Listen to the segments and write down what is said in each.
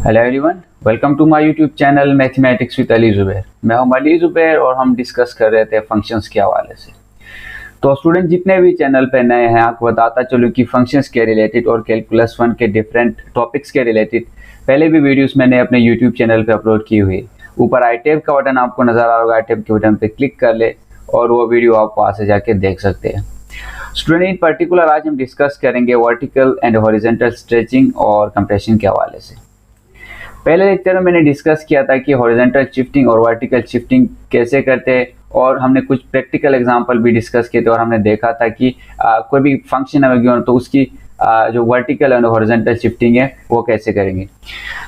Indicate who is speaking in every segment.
Speaker 1: Hello everyone, welcome to my YouTube channel mathematics with Ali Zubair. मैं हूं अली ज़ुबैर और हम डिस्कस कर रहे थे फंक्शंस के हवाले से। तो स्टूडेंट जितने भी चैनल पे नए हैं, आपको बताता चलूँ कि फंक्शंस के रिलेटेड और कैलकुलस 1 के डिफरेंट टॉपिक्स के रिलेटेड पहले भी वीडियोस मैंने अपने यूट्यूब चैनल पे अपलोड की हुई है। ऊपर आई टैब का बटन आपको नजर आ रहा होगा, आई टैब के बटन पे क्लिक कर ले और वो वीडियो आप वहाँ से जाके देख सकते हैं। स्टूडेंट इन पर्टिकुलर आज हम डिस्कस करेंगे वर्टिकल एंड हॉरिजॉन्टल स्ट्रेचिंग और कंप्रेशन के हवाले से। पहले लेक्चर में मैंने डिस्कस किया था कि हॉरिजॉन्टल शिफ्टिंग और वर्टिकल शिफ्टिंग कैसे करते हैं और हमने कुछ प्रैक्टिकल एग्जांपल भी डिस्कस किए थे और हमने देखा था कि कोई भी फंक्शन है गिवन तो उसकी जो वर्टिकल एंड हॉरिजॉन्टल शिफ्टिंग है वो कैसे करेंगे।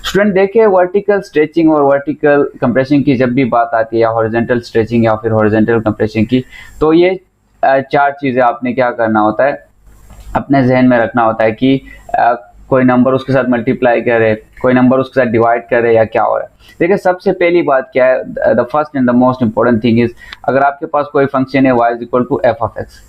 Speaker 1: स्टूडेंट देखिए, वर्टिकल स्ट्रेचिंग और वर्टिकल कंप्रेशन की जब भी बात आती है या हॉरिजॉन्टल स्ट्रेचिंग या फिर हॉरिजॉन्टल कंप्रेशन की, तो ये चार चीज़ें आपने क्या करना होता है, अपने जहन में रखना होता है कि कोई नंबर उसके साथ मल्टीप्लाई करे, कोई नंबर उसके साथ डिवाइड करे या क्या हो रहा है। देखिए, सबसे पहली बात क्या है, the first and the most important thing is, अगर आपके पास कोई फंक्शन है y is equal to f of x,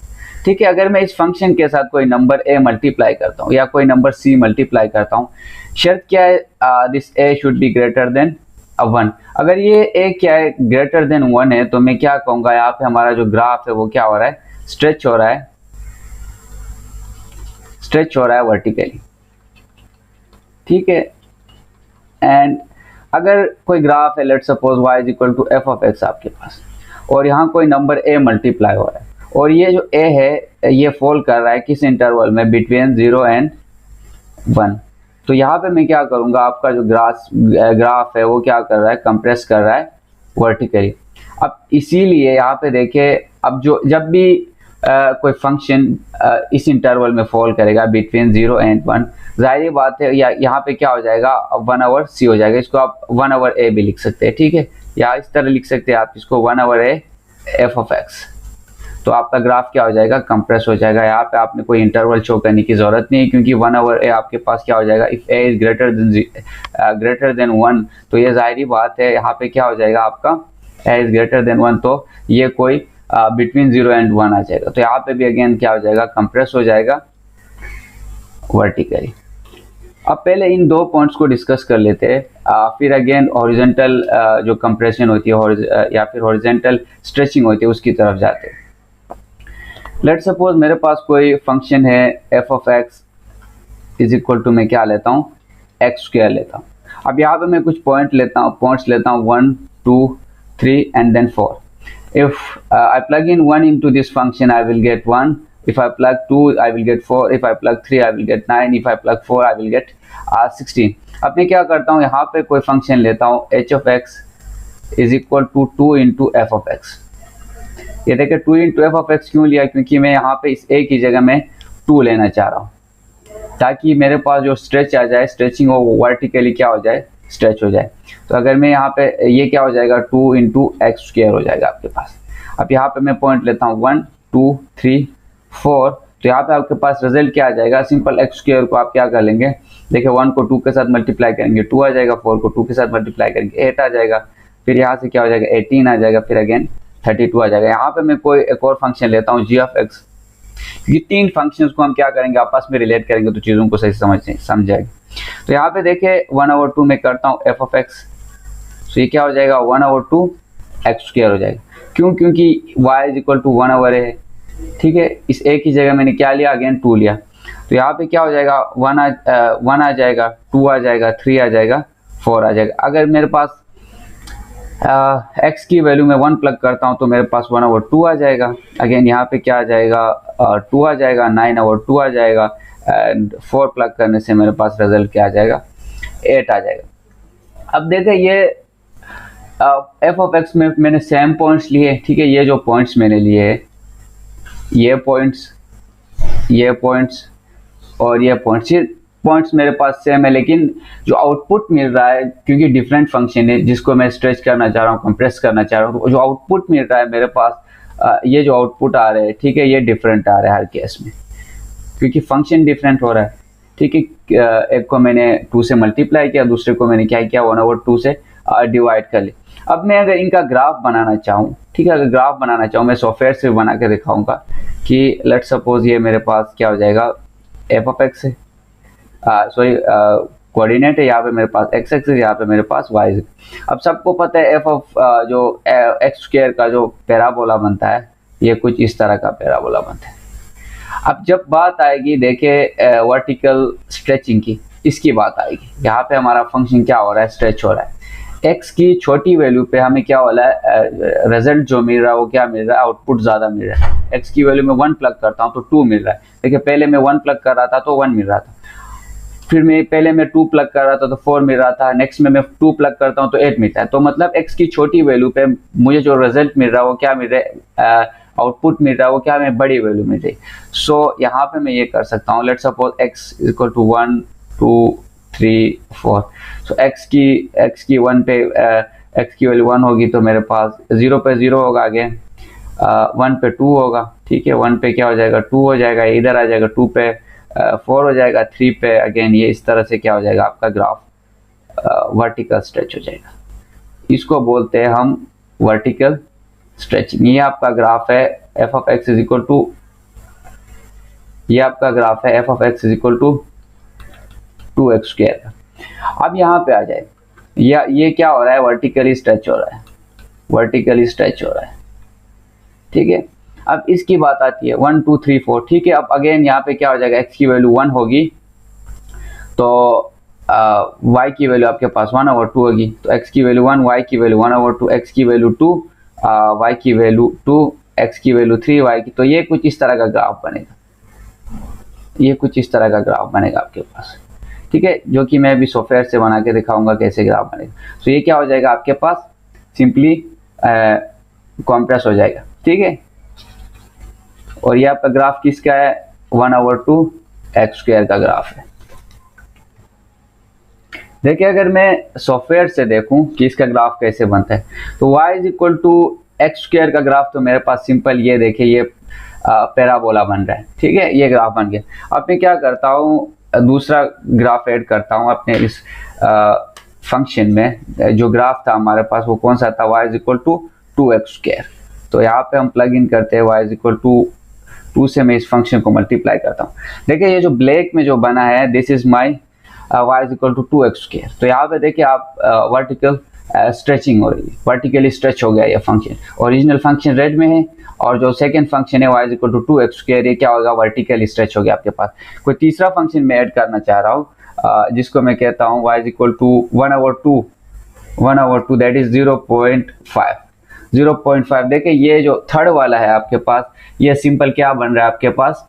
Speaker 1: ठीक है। अगर मैं इस फंक्शन के साथ कोई नंबर a मल्टीप्लाई करता हूँ या कोई नंबर c मल्टीप्लाई करता हूँ, शर्त क्या है, this a should be greater than 1। अगर ये a क्या है, ग्रेटर देन 1 है, तो मैं क्या कहूँगा, यहाँ पे हमारा जो ग्राफ है वो क्या हो रहा है, स्ट्रेच हो रहा है, स्ट्रेच हो रहा है वर्टिकली, ठीक है। एंड अगर कोई ग्राफ है, let suppose y is equal to f of x आपके पास, और यहाँ कोई नंबर a मल्टीप्लाई हो रहा है और ये जो a है ये फॉल कर रहा है किस इंटरवल में, बिटवीन 0 एंड 1, तो यहाँ पे मैं क्या करूँगा, आपका जो ग्राफ है वो क्या कर रहा है, कंप्रेस कर रहा है वर्टिकली। अब इसीलिए यहाँ पे देखे, अब जब भी कोई फंक्शन इस इंटरवल में फॉल करेगा बिटवीन 0 एंड 1, जाहिर बात है यहाँ पे क्या हो जाएगा, 1 ओवर c हो जाएगा। इसको आप 1 ओवर a भी लिख सकते हैं, ठीक है, या इस तरह लिख सकते हैं आप इसको 1 over a F of x. तो आपका ग्राफ क्या हो जाएगा, कंप्रेस हो जाएगा। यहाँ पे आपने कोई इंटरवल शो करने की जरूरत नहीं है, क्योंकि 1 ओवर a आपके पास क्या हो जाएगा, if a is greater than 1, तो ये जाहिर बात है यहाँ पे क्या हो जाएगा आपका, a इज ग्रेटर देन 1, तो ये कोई बिटवीन 0 एंड 1 आ जाएगा। तो यहाँ पे भी अगेन क्या हो जाएगा, कंप्रेस हो जाएगा वर्टिकली। अब पहले इन दो पॉइंट्स को डिस्कस कर लेते हैं, फिर अगेन हॉरिजॉन्टल जो कंप्रेशन होती है या फिर हॉरिजॉन्टल स्ट्रेचिंग होती है उसकी तरफ जाते हैं। लेट सपोज मेरे पास कोई फंक्शन है f of x is equal to, मैं क्या लेता हूँ, एक्स स्क्वायर लेता हूँ। अब यहाँ पे मैं कुछ पॉइंट्स लेता हूँ 1 2 3 and then 4। If I plug in 1 into this function, I will get 1. If I plug 2, I will get 4. If I plug 3, I will get 9. If I plug 4, I will get 16. अब मैं क्या करता हूँ, यहाँ पे कोई फंक्शन लेता हूँ h of x is equal to 2 into f of x। ये देखिए 2 into f of x क्यों लिया, क्योंकि मैं यहाँ पे इस a की जगह में 2 लेना चाह रहा हूँ, ताकि मेरे पास जो स्ट्रेच आ जाए, स्ट्रेचिंग हो वर्टिकली क्या हो जाए, स्ट्रेच हो जाए। तो अगर मैं यहाँ पे, ये क्या हो जाएगा, 2 इंटू एक्स स्क्वायर हो जाएगा आपके पास। अब यहाँ पे मैं पॉइंट लेता हूँ 1 2 3 4, तो यहाँ पे आपके पास रिजल्ट क्या आ जाएगा, सिंपल एक्स स्क्वायर को आप क्या कर लेंगे, देखिए 1 को 2 के साथ मल्टीप्लाई करेंगे 2 आ जाएगा, 4 को 2 के साथ मल्टीप्लाई करेंगे 8 आ जाएगा, फिर यहाँ से क्या हो जाएगा 18 आ जाएगा, फिर अगेन 32 आ जाएगा। यहाँ पे मैं कोई एक और फंक्शन लेता हूँ जी ऑफ एक्स, ये तीन फंक्शंस को हम क्या करेंगे, आपस में रिलेट करेंगे तो चीज़ों को सही समझ जाएगी। तो यहाँ पे देखिए 1 ओवर 2 में करता हूँ एफ ऑफ एक्स, तो ये क्या हो जाएगा 1 ओवर 2 एक्स स्क्वायर हो जाएगा। क्यों, क्योंकि y is equal to 1 over है, ठीक है। इस a की जगह मैंने क्या लिया, अगेन 2 लिया, तो यहाँ पे क्या हो जाएगा 1 आ जाएगा, 2 आ जाएगा, 3 आ जाएगा, 4 आ जाएगा। अगर मेरे पास x की वैल्यू में 1 प्लग करता हूँ तो मेरे पास 1 ओवर 2 आ जाएगा। अगेन यहाँ पे क्या आ जाएगा, 2 आ जाएगा, 9 ओवर 2 आ जाएगा, एंड 4 प्लग करने से मेरे पास रिजल्ट क्या आ जाएगा, 8 आ जाएगा। अब देखें ये एफ ऑफ एक्स में मैंने सेम पॉइंट्स लिए, ठीक है। ये जो पॉइंट्स मैंने लिए, ये पॉइंट्स और ये पॉइंट्स मेरे पास सेम है, लेकिन जो आउटपुट मिल रहा है, क्योंकि डिफरेंट फंक्शन है जिसको मैं स्ट्रेच करना चाह रहा हूँ, कंप्रेस करना चाह रहा हूँ, तो जो आउटपुट मिल रहा है मेरे पास, ये जो आउटपुट आ रहे हैं, ठीक है, ये डिफरेंट आ रहा है हर केस में, क्योंकि फंक्शन डिफरेंट हो रहा है, ठीक है। एक को मैंने 2 से मल्टीप्लाई किया, दूसरे को मैंने क्या किया, 1 ओवर 2 से डिवाइड कर लिया। अब मैं अगर इनका ग्राफ बनाना चाहूँ, ठीक है, अगर ग्राफ बनाना चाहूँ, मैं सॉफ्टवेयर से बना के दिखाऊंगा कि लेट सपोज ये मेरे पास क्या हो जाएगा, एफ ऑफ एक्स है, सॉरी कोऑर्डिनेट है, यहाँ पे मेरे पास एक्स एक्सिस, यहाँ पे मेरे पास वाई। अब सबको पता है एफ ऑफ जो एक्स स्क्वायर का जो पैराबोला बनता है, ये कुछ इस तरह का पैराबोला बनता है। अब जब बात आएगी देखिए वर्टिकल स्ट्रेचिंग की, इसकी बात आएगी, यहाँ पे हमारा फंक्शन क्या हो रहा है, स्ट्रेच हो रहा है। एक्स की छोटी वैल्यू पे हमें क्या हो रहा है, रिजल्ट जो मिल रहा है वो क्या मिल रहा है, आउटपुट ज्यादा मिल रहा है। एक्स की वैल्यू में 1 प्लग करता हूँ तो 2 मिल रहा है। देखिए पहले मैं 1 प्लग कर रहा था तो 1 मिल रहा था, फिर मैं पहले मैं 2 प्लग कर रहा था तो 4 मिल रहा था, नेक्स्ट में मैं 2 प्लग करता हूँ तो 8 मिलता है। तो मतलब एक्स की छोटी वैल्यू पे मुझे जो रिजल्ट मिल रहा है वो क्या मिल रहा है, आउटपुट मिल रहा है वो क्या है, बड़ी वैल्यू मिल रही है। सो यहाँ पे मैं ये कर सकता हूँ, let's suppose x equal to 1 2 3 4। So x की 1 पे एक्स की वैल्यू 1 होगी तो मेरे पास 0 पे 0 होगा, आगे 1 पे 2 होगा, ठीक है, 1 पे क्या हो जाएगा 2 हो जाएगा, इधर आ जाएगा 2 पे 4 हो जाएगा, 3 पे अगेन ये इस तरह से क्या हो जाएगा आपका ग्राफ वर्टिकल स्ट्रेच हो जाएगा। इसको बोलते हैं हम वर्टिकल स्ट्रेचिंग। ये आपका ग्राफ है f of x is equal to, ये आपका ग्राफ है f of x is equal to 2x square. अब यहाँ पे आ जाए, ये क्या हो रहा है, वर्टिकली स्ट्रेच हो रहा है, वर्टिकली स्ट्रेच हो रहा है, ठीक है। अब इसकी बात आती है 1 2 3 4, ठीक है। अब अगेन यहाँ पे क्या हो जाएगा, x की वैल्यू 1 होगी तो y की वैल्यू आपके पास 1/2 होगी, तो x की वैल्यू 1, y की वैल्यू 1/2, x की वैल्यू 2, y की वैल्यू 2, x की वैल्यू 3, y की। तो ये कुछ इस तरह का ग्राफ बनेगा, ये कुछ इस तरह का ग्राफ बनेगा आपके पास, ठीक है, जो कि मैं अभी सॉफ्टवेयर से बना के दिखाऊंगा कैसे ग्राफ बनेगा। तो ये क्या हो जाएगा आपके पास, सिंपली कॉम्प्रेस हो जाएगा, ठीक है। और ये आपका ग्राफ किसका है, 1/2 एक्स स्क्वायर का ग्राफ है। देखिए अगर मैं सॉफ्टवेयर से देखूं कि इसका ग्राफ कैसे बनता है, तो y is equal to x square का ग्राफ तो मेरे पास सिंपल ये देखिए ये पैराबोला बन रहा है, ठीक है, ये ग्राफ बन गया। अब मैं क्या करता हूँ, दूसरा ग्राफ ऐड करता हूँ अपने इस फंक्शन में। जो ग्राफ था हमारे पास वो कौन सा था, y is equal to 2x square. तो यहाँ पे हम प्लग इन करते हैं y इज इक्वल टू 2 से मैं इस फंक्शन को मल्टीप्लाई करता हूँ। देखिए ये जो ब्लैक में जो बना है, this is my y is equal to 2x square. तो यहाँ पे देखिए आप वर्टिकल स्ट्रेचिंग हो रही है, वर्टिकली स्ट्रेच हो गया ये फंक्शन। ओरिजिनल फंक्शन रेड में है और जो सेकंड फंक्शन है y is equal to 2x square, ये क्या होगा, वर्टिकली स्ट्रेच हो गया आपके पास। कोई तीसरा फंक्शन मैं ऐड करना चाह रहा हूँ जिसको मैं कहता हूँ y is equal to 1/2 that is 0.5। देखिए ये जो थर्ड वाला है आपके पास, ये सिंपल क्या बन रहा है आपके पास,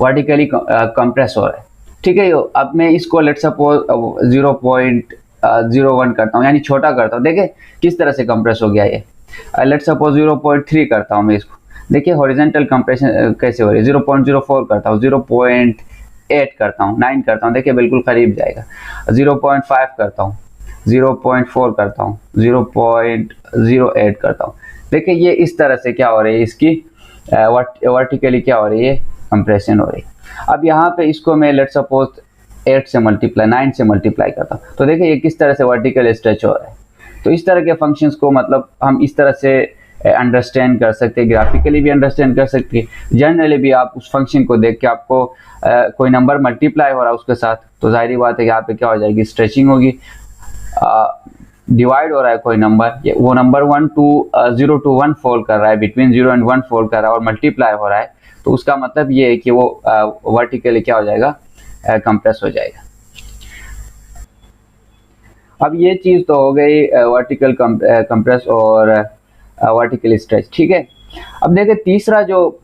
Speaker 1: वर्टिकली कंप्रेस हो रहा है, ठीक है। अब मैं इसको लेट सपोज 0.01 करता हूँ, यानी छोटा करता हूँ। देखिए किस तरह से कंप्रेस हो गया ये। लेट सपोज 0.3 करता हूँ मैं इसको, देखिए हॉरिजॉन्टल कंप्रेशन कैसे हो रही है। 0.04 करता हूँ, 0.8 करता हूँ, 9 करता हूँ, देखिए बिल्कुल करीब जाएगा। 0.5 करता हूँ, 0.4 करता हूँ, 0.08 करता हूँ। देखिए ये इस तरह से क्या हो रही है, इसकी वर्टिकली क्या हो रही है, कंप्रेशन हो रही है। अब यहाँ पे इसको मैं लेट सपोज 8 से मल्टीप्लाई 9 से मल्टीप्लाई करता हूँ, तो देखिए ये किस तरह से वर्टिकल स्ट्रेच हो रहा है। तो इस तरह के फंक्शंस को मतलब हम इस तरह से अंडरस्टैंड कर सकते हैं, ग्राफिकली भी अंडरस्टैंड कर सकते हैं। जनरली भी आप उस फंक्शन को देख के आपको कोई नंबर मल्टीप्लाई हो रहा है उसके साथ, तो जाहिर बात है कि यहाँ पे क्या हो जाएगी, स्ट्रेचिंग होगी। डिवाइड हो रहा है कोई नंबर, वो नंबर 0 to 1 फॉल कर रहा है, बिटवीन 0 and 1 फॉल कर रहा है और मल्टीप्लाई हो रहा है, तो उसका मतलब ये है कि वो वर्टिकली क्या हो जाएगा, कंप्रेस हो जाएगा। अब ये चीज तो हो गई वर्टिकल कंप्रेस और वर्टिकल स्ट्रेच, ठीक है। अब देखिए तीसरा जो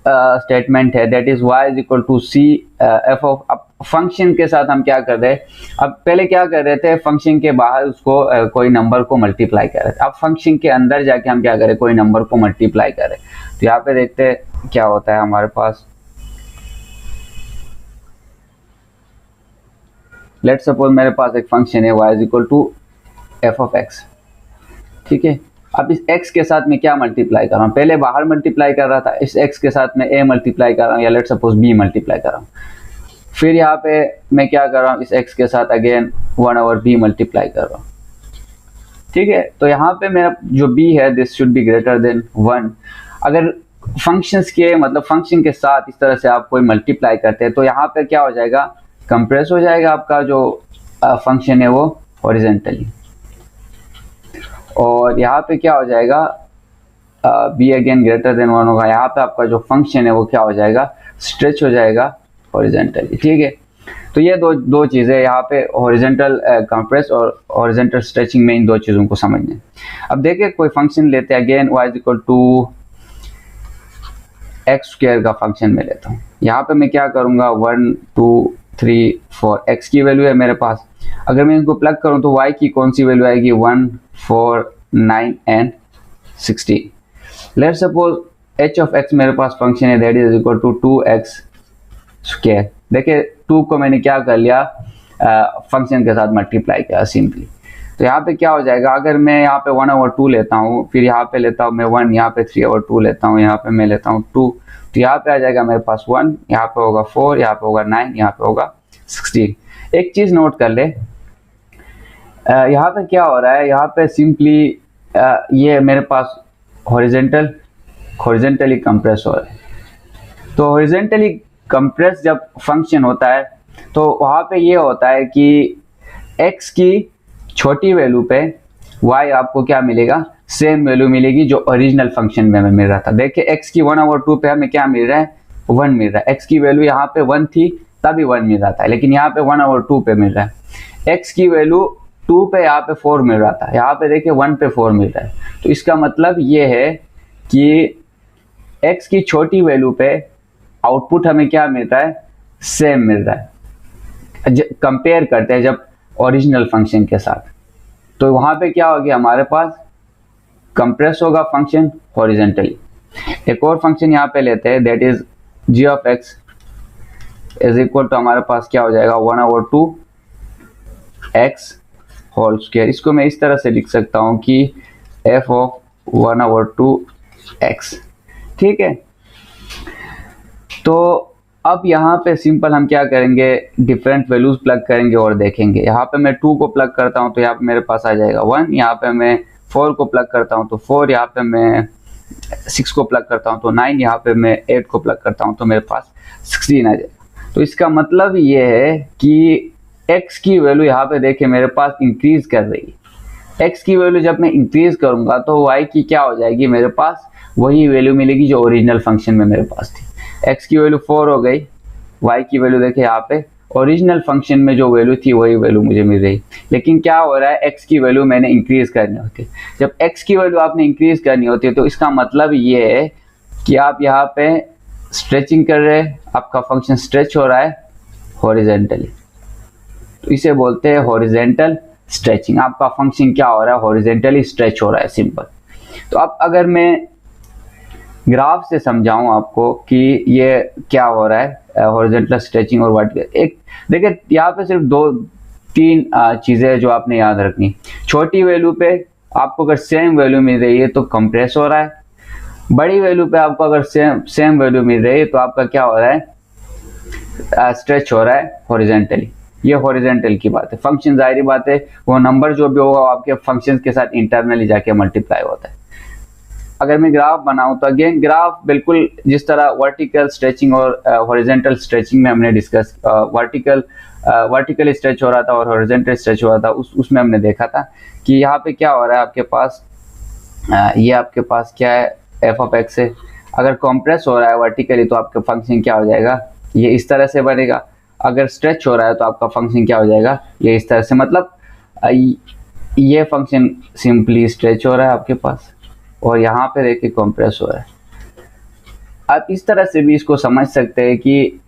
Speaker 1: स्टेटमेंट है, that is y is equal to c f of. अब फंक्शन के साथ हम क्या कर रहे हैं, अब पहले क्या कर रहे थे, फंक्शन के बाहर उसको कोई नंबर को मल्टीप्लाई कर रहे थे। अब फंक्शन के अंदर जाके हम क्या करें, कोई नंबर को मल्टीप्लाई करें। तो यहाँ पे देखते हैं क्या होता है हमारे पास। लेट सपोज मेरे पास एक फंक्शन है y is equal to f of x, ठीक है। अब इस x के साथ मैं क्या मल्टीप्लाई कर रहा हूँ, पहले बाहर मल्टीप्लाई कर रहा था, इस x के साथ मैं a मल्टीप्लाई कर रहा हूँ या लेट सपोज b मल्टीप्लाई कर रहा हूँ। फिर यहाँ पे मैं क्या कर रहा हूँ, इस x के साथ अगेन 1/b मल्टीप्लाई कर रहा हूँ, ठीक है। तो यहाँ पे मेरा जो b है, this should be greater than 1। अगर फंक्शंस के मतलब फंक्शन के साथ इस तरह से आप कोई मल्टीप्लाई करते हैं तो यहाँ पे क्या हो जाएगा, कंप्रेस हो जाएगा आपका जो फंक्शन है वो हॉरिजेंटली, और यहाँ पे क्या हो जाएगा, बी अगेन ग्रेटर देन 1 होगा, यहाँ पे आपका जो फंक्शन है वो क्या हो जाएगा, स्ट्रेच हो जाएगा हॉरिजेंटली। ठीक है, तो ये दो चीज़ें यहाँ पे हॉरिजेंटल कंप्रेस और हॉरिजेंटल स्ट्रेचिंग में इन दो चीज़ों को समझने। अब देखिए कोई फंक्शन लेते हैं, again y equal to x square का फंक्शन में लेता हूँ। यहाँ पे मैं क्या करूँगा, 1 2 3 4 x की वैल्यू है मेरे पास। अगर मैं इनको प्लग करूँ तो y की कौन सी वैल्यू आएगी, 1 4 9 and 16। Let suppose h of x मेरे पास फंक्शन है that is equal to 2x square. देखिए 2 को मैंने क्या कर लिया, फंक्शन के साथ मल्टीप्लाई किया सिंपली। तो यहाँ पे क्या हो जाएगा, अगर मैं यहाँ पे 1/2 लेता हूँ, फिर यहाँ पे लेता हूँ मैं 1, यहाँ पे 3/2 लेता हूँ, यहाँ पे मैं लेता हूँ 2, तो यहाँ पे आ जाएगा मेरे पास 1, यहाँ पे होगा 4, यहाँ पे होगा 9, यहाँ पे होगा 16। एक चीज़ नोट कर ले, यहाँ पे क्या हो रहा है, यहाँ पे सिंपली ये मेरे पास हॉरिजेंटली कंप्रेस हो रहा है। तो हॉरिजेंटली कंप्रेस जब फंक्शन होता है तो वहाँ पे ये होता है कि x की छोटी वैल्यू पे y आपको क्या मिलेगा, सेम वैल्यू मिलेगी जो ओरिजिनल फंक्शन में मिल रहा था। देखिए x की 1/2 पे हमें क्या मिल रहा है, 1 मिल रहा है। x की वैल्यू यहाँ पे 1 थी तभी 1 मिल रहा था, लेकिन यहाँ पे 1/2 पे मिल रहा है। x की वैल्यू 2 पे यहाँ पे 4 मिल रहा था, यहाँ पे देखिए 1 पे 4 मिल रहा है। तो इसका मतलब ये है कि x की छोटी वैल्यू पे आउटपुट हमें क्या मिल रहा है, सेम मिल रहा है। कंपेयर करते हैं जब ओरिजिनल फंक्शन के साथ, तो वहां पे क्या होगी, हमारे पास कंप्रेस होगा फंक्शन हॉरिजेंटली। एक और फंक्शन यहाँ पे लेते हैं that is g of x is equal to हमारे पास क्या हो जाएगा, 1/2 x होल स्क्वायर। इसको मैं इस तरह से लिख सकता हूँ कि f ऑफ 1/2 x। ठीक है, तो अब यहाँ पे सिंपल हम क्या करेंगे, डिफरेंट वैल्यूज प्लग करेंगे और देखेंगे। यहाँ पे मैं 2 को प्लग करता हूँ तो यहाँ पे मेरे पास आ जाएगा 1, यहाँ पे मैं 4 को प्लग करता हूँ तो 4, यहाँ पे मैं 6 को प्लग करता हूँ तो 9, यहाँ पे मैं 8 को प्लग करता हूँ तो मेरे पास 16 आ जाएगा। तो इसका मतलब ये है कि x की वैल्यू यहाँ पे देखिए मेरे पास इंक्रीज कर रही है। x की वैल्यू जब मैं इंक्रीज करूंगा तो y की क्या हो जाएगी, मेरे पास वही वैल्यू मिलेगी जो ओरिजिनल फंक्शन में मेरे पास थी। x की वैल्यू 4 हो गई, y की वैल्यू देखिए यहाँ पे ओरिजिनल फंक्शन में जो वैल्यू थी वही वैल्यू मुझे मिल रही। लेकिन क्या हो रहा है, x की वैल्यू मैंने इंक्रीज करनी होती है। जब x की वैल्यू आपने इंक्रीज करनी होती है तो इसका मतलब ये है कि आप यहाँ पे स्ट्रेचिंग कर रहे हैं, आपका फंक्शन स्ट्रेच हो रहा है हॉरिजेंटली, तो इसे बोलते हैं हॉरिजेंटल स्ट्रेचिंग। आपका फंक्शन क्या हो रहा है, हॉरिजेंटली स्ट्रेच हो रहा है, सिंपल। तो अब अगर मैं ग्राफ से समझाऊं आपको कि ये क्या हो रहा है, हॉरिजॉन्टल स्ट्रेचिंग और वर्टिकल। एक देखिए यहाँ पे सिर्फ 2-3 चीजें जो आपने याद रखनी। छोटी वैल्यू पे आपको अगर सेम वैल्यू मिल रही है तो कंप्रेस हो रहा है, बड़ी वैल्यू पे आपको अगर सेम वैल्यू मिल रही है तो आपका क्या हो रहा है, स्ट्रेच हो रहा है हॉरिजॉन्टली। ये हॉरिजॉन्टल की बात है। फंक्शन जाहिर बात है वो नंबर जो भी होगा आपके फंक्शन के साथ इंटरनली जाके मल्टीप्लाई होता है। अगर मैं ग्राफ बनाऊं तो अगेन ग्राफ बिल्कुल जिस तरह वर्टिकल स्ट्रेचिंग और हॉरिजॉन्टल स्ट्रेचिंग में हमने डिस्कस, वर्टिकल स्ट्रेच हो रहा था और हॉरिजॉन्टल स्ट्रेच हो रहा था, उसमें हमने देखा था कि यहाँ पे क्या हो रहा है, आपके पास ये आपके पास क्या है, एफ ऑफ एक्स है। अगर कॉम्प्रेस हो रहा है वर्टिकली तो आपका फंक्शन क्या हो जाएगा, ये इस तरह से बनेगा। अगर स्ट्रेच हो रहा है तो आपका फंक्शन क्या हो जाएगा, ये इस तरह से। मतलब ये फंक्शन सिंपली स्ट्रेच हो रहा है आपके पास और यहाँ पे देखिए कंप्रेस हो रहा है। आप इस तरह से भी इसको समझ सकते हैं कि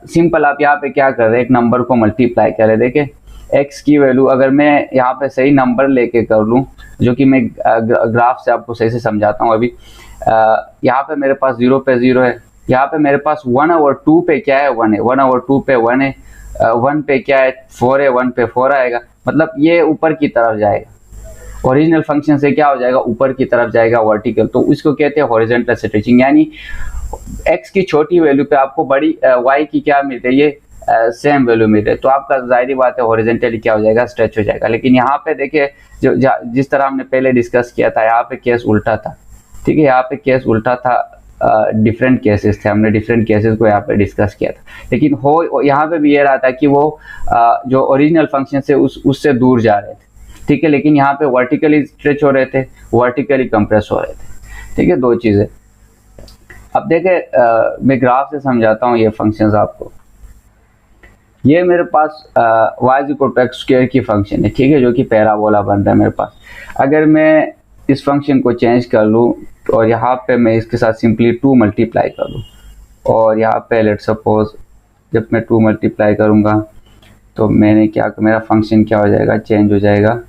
Speaker 1: सिंपल आप यहाँ पे क्या कर रहे हैं, एक नंबर को मल्टीप्लाई कर रहे हैं। देखिए x की वैल्यू अगर मैं यहाँ पे सही नंबर लेके कर लूँ, जो कि मैं ग्राफ से आपको सही से समझाता हूँ। अभी यहाँ पे मेरे पास 0 पे 0 है, यहाँ पे मेरे पास 1/2 पे क्या है, 1 है, 1/2 पे 1 है, 1 पे क्या है, 4 है, 1 पे 4 आएगा। मतलब ये ऊपर की तरफ जाएगा, ओरिजिनल फंक्शन से क्या हो जाएगा, ऊपर की तरफ जाएगा वर्टिकल। तो इसको कहते हैं हॉरिजॉन्टल स्ट्रेचिंग। यानी x की छोटी वैल्यू पे आपको बड़ी y की क्या मिल रही है, सेम वैल्यू मिल रही है, तो आपका जाहिर बात है हॉरिजॉन्टली क्या हो जाएगा, स्ट्रेच हो जाएगा। लेकिन यहाँ पे देखिए जिस तरह हमने पहले डिस्कस किया था, यहाँ पे केस उल्टा था। ठीक है, यहाँ पे केस उल्टा था, डिफरेंट केसेस थे, हमने डिफरेंट केसेस को यहाँ पे डिस्कस किया था, लेकिन हो यहाँ पे भी ये रहा था कि वो जो ओरिजिनल फंक्शन से उससे दूर जा रहे थे, ठीक है, लेकिन यहाँ पे वर्टिकली स्ट्रेच हो रहे थे, वर्टिकली कंप्रेस हो रहे थे, ठीक है, दो चीज़ें। अब देखें मैं ग्राफ से समझाता हूँ ये फंक्शंस आपको। ये मेरे पास y=x² की फंक्शन है, ठीक है, जो कि पैराबोला बन रहा है मेरे पास। अगर मैं इस फंक्शन को चेंज कर लूँ और यहाँ पे मैं इसके साथ सिंपली 2 मल्टीप्लाई कर लूँ, और यहाँ पे लेट सपोज जब मैं 2 मल्टीप्लाई करूँगा तो मैंने मेरा फंक्शन क्या हो जाएगा, चेंज हो जाएगा,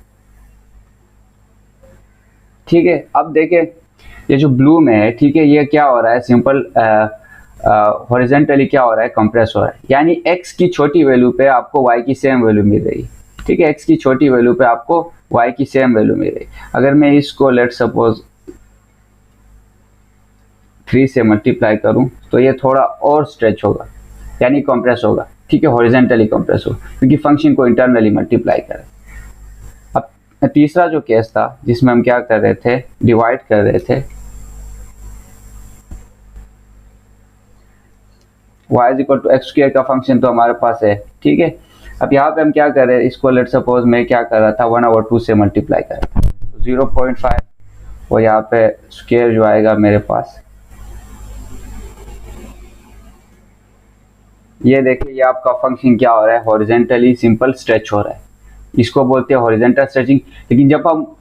Speaker 1: ठीक है। अब देखें ये जो ब्लू में है, ठीक है, ये क्या हो रहा है, सिंपल हॉरिजेंटली क्या हो रहा है, कंप्रेस हो रहा है, यानी x की छोटी वैल्यू पे आपको y की सेम वैल्यू मिल रही है, ठीक है, x की छोटी वैल्यू पे आपको y की सेम वैल्यू मिल रही है। अगर मैं इसको लेट सपोज 3 से मल्टीप्लाई करूं तो ये थोड़ा और स्ट्रेच होगा, यानी कंप्रेस होगा, ठीक है, हॉरिजेंटली कंप्रेस होगा, क्योंकि फंक्शन को इंटरनली मल्टीप्लाई करें। अब तीसरा जो केस था जिसमें हम क्या कर रहे थे, डिवाइड कर रहे थे, y=x² का फंक्शन तो हमारे पास है, ठीक है। अब यहाँ पे हम क्या कर रहे हैं, इसको लेट सपोज मैं क्या कर रहा था, 1/2 से मल्टीप्लाई कर रहा था, 0.5, और यहाँ पे स्क्वायर जो आएगा मेरे पास, ये देखिए ये आपका फंक्शन क्या हो रहा है, हॉरिजेंटली सिंपल स्ट्रेच हो रहा है, इसको बोलते हैं हॉरिजेंटल स्ट्रेचिंग। लेकिन जब हम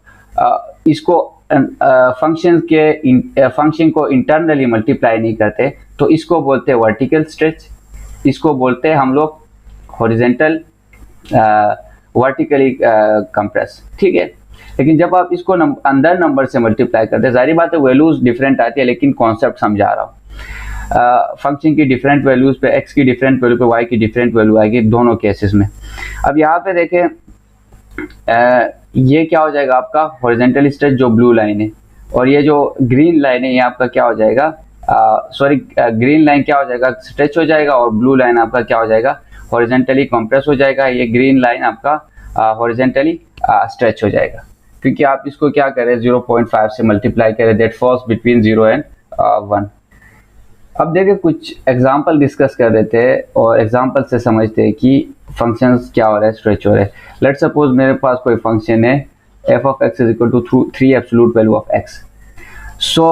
Speaker 1: इसको फंक्शन को इंटरनली मल्टीप्लाई नहीं करते तो इसको बोलते हैं वर्टिकल स्ट्रेच, इसको बोलते हैं हम लोग हॉरिजेंटल वर्टिकली कंप्रेस, ठीक है। लेकिन जब आप इसको अंदर नंबर से मल्टीप्लाई करते हैं, जारी बात है वैल्यूज डिफरेंट आती है, लेकिन कॉन्सेप्ट समझा रहा हूँ। फंक्शन की डिफरेंट वैल्यूज पे x की डिफरेंट वैल्यू पे y की डिफरेंट वैल्यू आएगी दोनों केसेस में। अब यहाँ पे देखें ये क्या हो जाएगा आपका हॉरिजेंटल स्ट्रेच जो ब्लू लाइन है, और ये जो ग्रीन लाइन है ये आपका क्या हो जाएगा, ग्रीन लाइन क्या हो जाएगा, स्ट्रेच हो जाएगा, और ब्लू लाइन आपका क्या हो जाएगा, हॉरिजेंटली कंप्रेस हो जाएगा। ये ग्रीन लाइन आपका हॉरिजेंटली स्ट्रेच हो जाएगा, क्योंकि आप इसको क्या करें 0.5 से मल्टीप्लाई करें, दैट फॉल्स बिटवीन 0 एंड 1। अब देखिए कुछ एग्जाम्पल डिस्कस कर रहे थे, और एग्जाम्पल से समझते हैं कि फंक्शंस क्या हो रहा है, स्ट्रेच हो रहा है। लेट सपोज मेरे पास कोई फंक्शन है f(x) = 3 absolute value of x। सो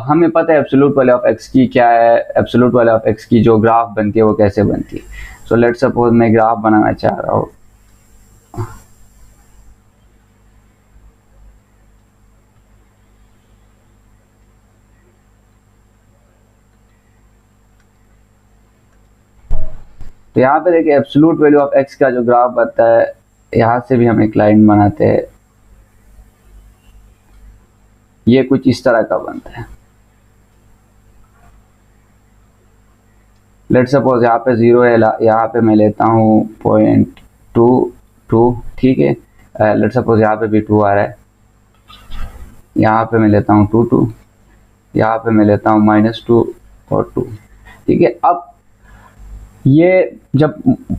Speaker 1: हमें पता है एब्सोल्यूट वैल्यू ऑफ x की क्या है, एब्सोल्यूट वैल्यू ऑफ x की जो ग्राफ बनती है वो कैसे बनती है। सो लेट सपोज मैं ग्राफ बनाना चाह रहा हूँ, तो यहाँ पे देखिए एब्सोल्यूट वैल्यू ऑफ x का जो ग्राफ बनता है, यहाँ से भी हम एक लाइन बनाते हैं, ये कुछ इस तरह का बनता है। लेट सपोज यहाँ पे 0 है, यहाँ पे मैं लेता हूँ 0.22, ठीक है। लेट सपोज यहाँ पे भी 2 आ रहा है, यहाँ पे मैं लेता हूँ 2, यहाँ पे मैं लेता हूँ -2 और 2, ठीक है। अब ये जब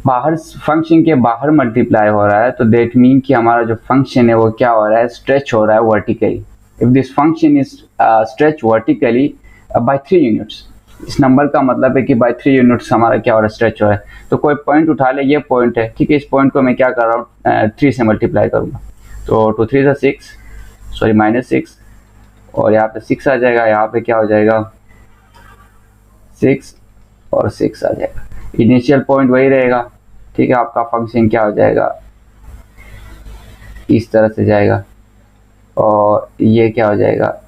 Speaker 1: बाहर फंक्शन के बाहर मल्टीप्लाई हो रहा है तो देट मीन कि हमारा जो फंक्शन है वो क्या हो रहा है, स्ट्रेच हो रहा है vertically. If this function is stretch vertically by 3 units, इस नंबर का मतलब है कि बाय 3 यूनिट्स हमारा क्या हो रहा है, स्ट्रेच हो रहा है। तो कोई पॉइंट उठा ले, ये पॉइंट है, ठीक है, इस पॉइंट को मैं क्या कर रहा हूँ 3 से मल्टीप्लाई करूँगा, तो 2 3 6, सॉरी -6, और यहाँ पे 6 आ जाएगा, यहाँ पे क्या हो जाएगा 6 और 6 आ जाएगा। इनिशियल पॉइंट वही रहेगा, ठीक है। आपका फंक्शन क्या हो जाएगा, इस तरह से जाएगा, और ये क्या हो जाएगा,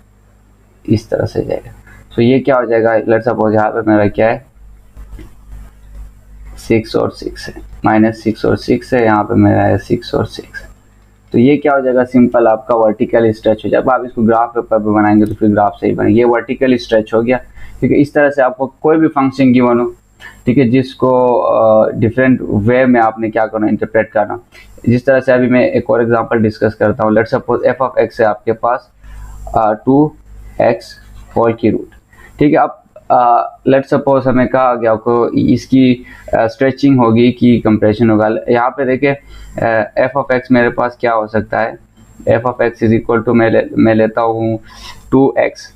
Speaker 1: इस तरह से जाएगा। तो ये क्या हो जाएगा, लेट सपोज यहाँ पे मेरा क्या है 6 और 6 है, -6 और 6 है, यहाँ पे मेरा है 6 और 6। तो ये क्या हो जाएगा, सिंपल आपका वर्टिकल स्ट्रेच हो जाएगा। आप इसको ग्राफ पेपर पे बनाएंगे तो फिर ग्राफ सही बनेगा। ये वर्टिकल स्ट्रेच हो गया, क्योंकि इस तरह से आपको कोई भी फंक्शन गिवन हो, ठीक है, जिसको डिफरेंट वे में आपने क्या करना, इंटरप्रेट करना। जिस तरह से अभी मैं एक और एग्जांपल डिस्कस करता हूँ। लेट सपोज f(x) है आपके पास 2x होल की रूट, ठीक है। अब लेट सपोज हमें कहा गया आपको इसकी स्ट्रेचिंग होगी कि कंप्रेशन होगा। यहाँ पे देखिए f(x) मेरे पास क्या हो सकता है, f(x) = मैं लेता हूँ 2x,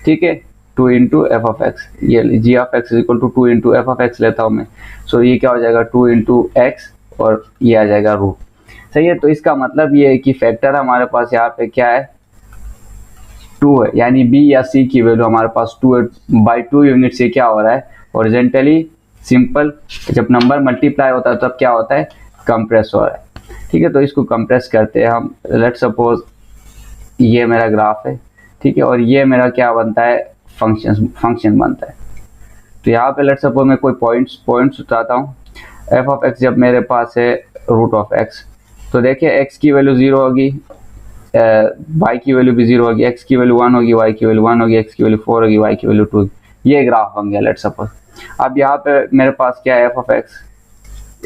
Speaker 1: ठीक है, 2 इंटू एफ ऑफ एक्स, ये g of x is equal to 2 into f of x लेता हूँ मैं। सो ये क्या हो जाएगा 2 इंटू एक्स और ये आ जाएगा रूट। सही है, तो इसका मतलब ये है कि फैक्टर हमारे पास यहाँ पे क्या है 2 है, यानी बी या सी की वैल्यू हमारे पास 2 है। बाई 2 यूनिट से क्या हो रहा है हॉरिजॉन्टली सिंपल, जब नंबर मल्टीप्लाई होता है तब क्या होता है कंप्रेस हो रहा है। ठीक है, तो इसको कंप्रेस करते हैं हम। लेट्स सपोज ये मेरा ग्राफ है, ठीक है, और ये मेरा क्या बनता है फंक्शन बनता है। तो यहाँ पे लेट्स सपोज मैं कोई पॉइंट्स उठाता हूँ। एफ ऑफ एक्स जब मेरे पास है रूट ऑफ एक्स, तो देखिए एक्स की वैल्यू 0 होगी, वाई की वैल्यू भी 0 होगी, एक्स की वैल्यू 1 होगी, वाई की वैल्यू 1 होगी, एक्स की वैल्यू 4 होगी, वाई की वैल्यू 2 होगी। ये ग्राफ बन गया लेट्स सपोज। अब यहाँ पे मेरे पास क्या है f of x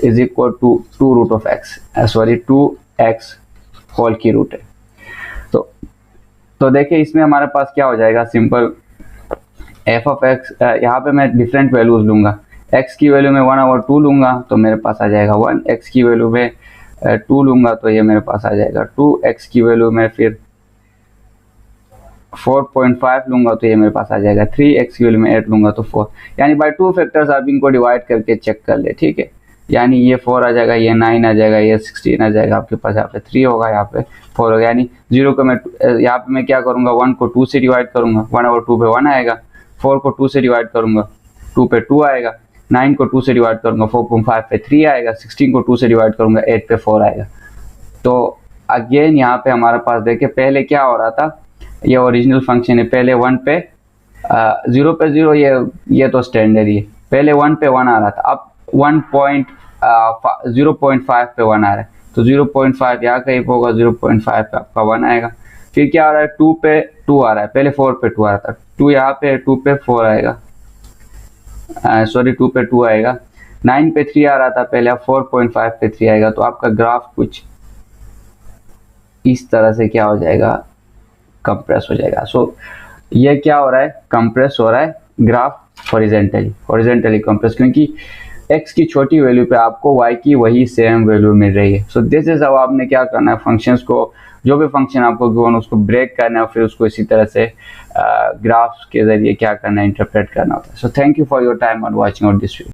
Speaker 1: is equal to 2 root of x, sorry 2x whole की रूट है। तो देखिए इसमें हमारे पास क्या हो जाएगा सिंपल एफ ऑफ एक्स, यहाँ पे मैं डिफरेंट वैल्यूज लूंगा। x की वैल्यू में 1/2 लूंगा तो मेरे पास आ जाएगा 1, x की वैल्यू में 2 लूंगा तो ये मेरे पास आ जाएगा 2, x की वैल्यू में फिर 4.5 लूंगा तो ये मेरे पास आ जाएगा 3, x की वैल्यू में 8 लूंगा तो 4। यानी बाय 2 फैक्टर्स आप इनको डिवाइड करके चेक कर ले, ठीक है। यानी ये 4 आ जाएगा, ये 9 आ जाएगा, ये 16 आ जाएगा, आपके पास यहाँ पे 3 होगा, यहाँ पे 4 होगा। यानी 0 को मैं यहाँ पे मैं क्या करूँगा 1 को 2 से डिवाइड करूँगा, 1/2 पे 1 आएगा। 4 को 2 से डिवाइड करूँगा 2 पे 2 आएगा। 9 को 2 से डिवाइड करूँगा 4.5 पे 3 आएगा। 16 को 2 से डिवाइड करूँगा 8 पे 4 आएगा। तो अगेन यहाँ पे हमारे पास देखिए पहले क्या हो रहा था, ये ओरिजिनल फंक्शन है, पहले 1 पे 0 पे 0, ये तो स्टैंडर्ड ही है। पहले 1 पे 1 आ रहा था, अब 0.5 पे 1 आ रहा है, तो 0.5 यहाँ कहीं होगा, 0.5 पे आपका 1 आएगा। फिर क्या आ रहा है 2 पे 2 आ रहा है, पहले 4 पे 2 आ रहा था, 2 यहाँ पे 2 पे 4 आएगा, सॉरी 2 पे 2 आएगा। 9 पे 3 आ रहा था पहले, अब 4.5 पे 3 आएगा। तो आपका ग्राफ कुछ इस तरह से क्या हो जाएगा कंप्रेस हो जाएगा। सो ये क्या हो रहा है कंप्रेस हो रहा है ग्राफ हॉरिजॉन्टली कंप्रेस, क्योंकि x की छोटी वैल्यू पे आपको y की वही सेम वैल्यू मिल रही है। सो दिस इज, अब आपने क्या करना है फंक्शंस को, जो भी फंक्शन आपको गिवन उसको ब्रेक करना है और फिर उसको इसी तरह से ग्राफ्स के जरिए क्या करना है इंटरप्रेट करना होता है। So thank you for your time on watching out this video.